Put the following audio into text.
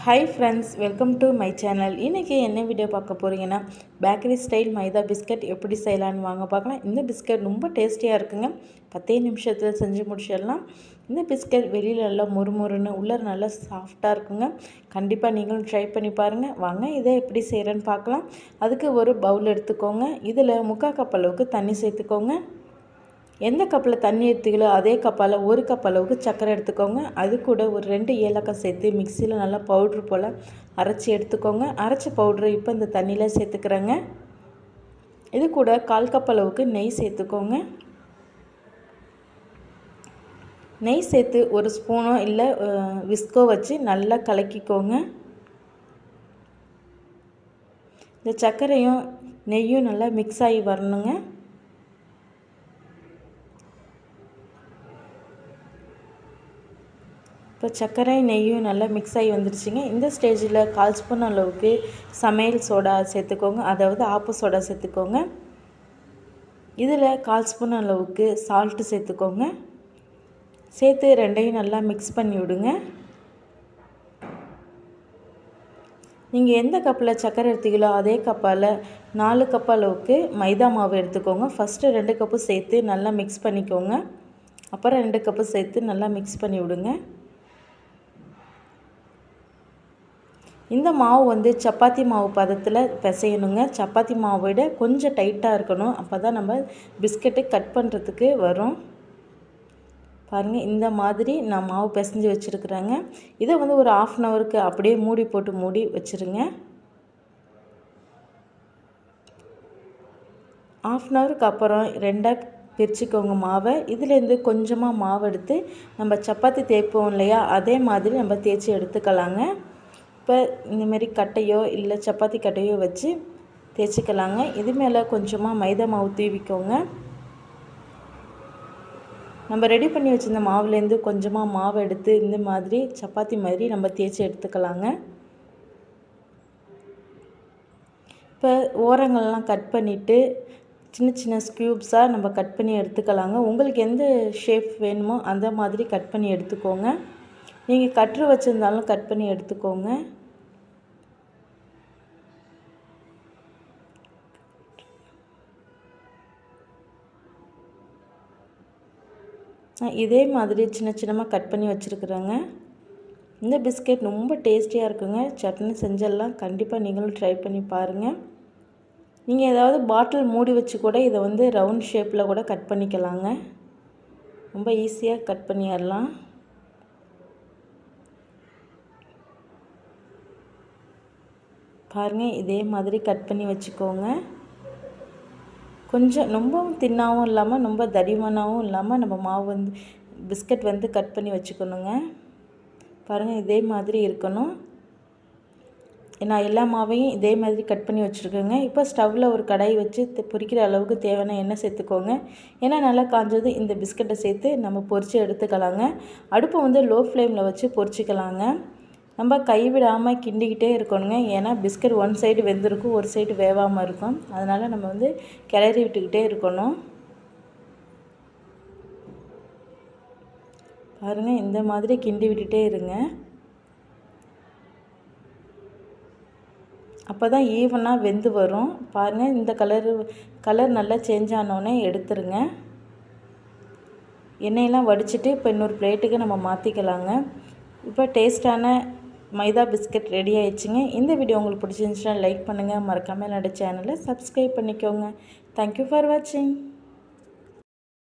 Hi friends, welcome to my channel. இன்னைக்கு என்ன video பார்க்க போறீங்கன்னா பேக்கரி ஸ்டைல் மைதா பிஸ்கட் எப்படி செய்யலாம்னு வாங்க பார்க்கலாம். இந்த பிஸ்கட் ரொம்ப டேஸ்டியா இருக்குங்க. 10 நிமிஷத்துல செஞ்சு முடிச்சிடலாம். இந்த பிஸ்கட் வெளியில நல்லா முறுமுறுன்னு உள்ள நல்லா சாஃப்ட்டா இருக்குங்க. கண்டிப்பா நீங்களும் ட்ரை பண்ணி பாருங்க. வாங்க இதை எப்படி செய்யறேன்னு பார்க்கலாம். அதுக்கு ஒரு பவுல் எடுத்துக்கோங்க. இதுல 1/4 கப் அளவுக்கு தண்ணி சேர்த்துக்கோங்க. எந்த கப்பில் தண்ணி எடுத்துக்கலோ அதே கப்பால் 1 கப் அளவுக்கு சர்க்கரை எடுத்துக்கோங்க. அது கூட ஒரு 2 ஏலக்காய் சேர்த்து மிக்சியில் நல்லா பவுட்ரு போல் அரைச்சி எடுத்துக்கோங்க. அரைச்ச பவுட்ரு இப்போ இந்த தண்ணியில் சேர்த்துக்கிறேங்க. இது கூட 1/4 கப் அளவுக்கு நெய் சேர்த்துக்கோங்க. நெய் சேர்த்து ஒரு ஸ்பூனோ இல்லை விஸ்கோ வச்சு நல்லா கலக்கிக்கோங்க. இந்த சர்க்கரையும் நெய்யும் நல்லா மிக்ஸ் ஆகி வரணுங்க. இப்போ சர்க்கரை நெய்யும் நல்லா மிக்ஸ் ஆகி வந்துடுச்சிங்க. இந்த ஸ்டேஜில் 1/4 ஸ்பூன் அளவுக்கு சமையல் சோடா சேர்த்துக்கோங்க, அதாவது ஆப்பு சோடா சேர்த்துக்கோங்க. இதில் 1/4 ஸ்பூன் அளவுக்கு சால்ட்டு சேர்த்துக்கோங்க. சேர்த்து ரெண்டையும் நல்லா மிக்ஸ் பண்ணி விடுங்க. நீங்கள் எந்த கப்பில் சர்க்கரை எடுத்தீங்களோ அதே கப்பால் 4 கப் அளவுக்கு மைதா மாவு எடுத்துக்கோங்க. ஃபஸ்ட்டு 2 கப்பு சேர்த்து நல்லா மிக்ஸ் பண்ணிக்கோங்க. அப்புறம் 2 கப்பு சேர்த்து நல்லா மிக்ஸ் பண்ணி விடுங்க. இந்த மாவு வந்து சப்பாத்தி மாவு பதத்தில் பிசையணுங்க. சப்பாத்தி மாவை விட கொஞ்சம் டைட்டாக இருக்கணும். அப்போ தான் நம்ம பிஸ்கெட்டு கட் பண்ணுறதுக்கு வரும். பாருங்கள், இந்த மாதிரி நான் மாவு பிசைஞ்சு வச்சுருக்குறேங்க. இதை வந்து ஒரு 1/2 அன் ஹவருக்கு அப்படியே மூடி வச்சுருங்க. 1/2 அன் ஹவருக்கு அப்புறம் 2ஆக பிரிச்சுக்கோங்க மாவை. இதுலேருந்து கொஞ்சமாக மாவு எடுத்து நம்ம சப்பாத்தி தேய்ப்போம் இல்லையா, அதே மாதிரி நம்ம தேய்ச்சி எடுத்துக்கலாங்க. இப்போ இந்தமாரி கட்டையோ இல்லை சப்பாத்தி கட்டையோ வச்சு தேய்ச்சிக்கலாங்க. இது மேலே கொஞ்சமாக மைதா மாவு தூவிக்கோங்க. நம்ம ரெடி பண்ணி வச்சுருந்த மாவுலேருந்து கொஞ்சமாக மாவு எடுத்து இந்த மாதிரி சப்பாத்தி மாதிரி நம்ம தேய்ச்சி எடுத்துக்கலாங்க. இப்போ ஓரங்கள்லாம் கட் பண்ணிவிட்டு சின்ன சின்ன ஸ்க்யூப்ஸாக நம்ம கட் பண்ணி எடுத்துக்கலாங்க. உங்களுக்கு எந்த ஷேப் வேணுமோ அந்த மாதிரி கட் பண்ணி எடுத்துக்கோங்க. நீங்கள் கட்ரு வச்சுருந்தாலும் கட் பண்ணி எடுத்துக்கோங்க. இதே மாதிரி சின்ன சின்னமாக கட் பண்ணி வச்சுருக்குறேங்க. இந்த பிஸ்கெட் ரொம்ப டேஸ்டியாக இருக்குங்க. சட்னி செஞ்செல்லாம் கண்டிப்பாக நீங்களும் ட்ரை பண்ணி பாருங்கள். நீங்கள் ஏதாவது பாட்டில் மூடி வச்சு கூட இதை வந்து ரவுண்ட் ஷேப்பில் கூட கட் பண்ணிக்கலாங்க. ரொம்ப ஈஸியாக கட் பண்ணிடலாம். பாருங்கள், இதே மாதிரி கட் பண்ணி வச்சுக்கோங்க. கொஞ்சம் ரொம்பவும் தின்னாகவும் இல்லாமல் ரொம்ப தடிமனாகவும் இல்லாமல் நம்ம மாவு வந்து பிஸ்கட் வந்து கட் பண்ணி வச்சுக்கணுங்க. பாருங்கள், இதே மாதிரி இருக்கணும். நான் எல்லா மாவையும் இதே மாதிரி கட் பண்ணி வச்சுருக்கேங்க. இப்போ ஸ்டவ்வில் ஒரு கடாய் வச்சு பொரிக்கிற அளவுக்கு தேவையான எண்ணெய் சேர்த்துக்கோங்க. எண்ணெய் நல்லா காஞ்சது இந்த பிஸ்கட்டை சேர்த்து நம்ம பொரித்து எடுத்துக்கலாங்க. அடுப்பை வந்து லோ ஃப்ளேமில் வச்சு பொரிச்சிக்கலாங்க. நம்ம கைவிடாமல் கிண்டிக்கிட்டே இருக்கணுங்க. ஏன்னா பிஸ்கட் ஒன் சைடு வெந்திருக்கும், ஒரு சைடு வேகாமல் இருக்கும். அதனால் நம்ம வந்து கிளறி விட்டுக்கிட்டே இருக்கணும். பாருங்கள், இந்த மாதிரி கிண்டி விட்டுட்டே இருங்க. அப்போ தான் ஈவனாக வெந்து வரும். பாருங்கள், இந்த கலர் நல்லா சேஞ்ச் ஆனோடனே எடுத்துருங்க. எண்ணெயெல்லாம் வடிச்சிட்டு இப்போ இன்னொரு பிளேட்டுக்கு நம்ம மாற்றிக்கலாங்க. இப்போ டேஸ்டான மைதா பிஸ்கட் ரெடி ஆயிடுச்சுங்க. இந்த வீடியோ உங்களுக்கு பிடிச்சிருந்துச்சுன்னா லைக் பண்ணுங்கள். மறக்காமல் என்னோட சேனலை சப்ஸ்கிரைப் பண்ணிக்கோங்க. தேங்க்யூ ஃபார் வாட்சிங்.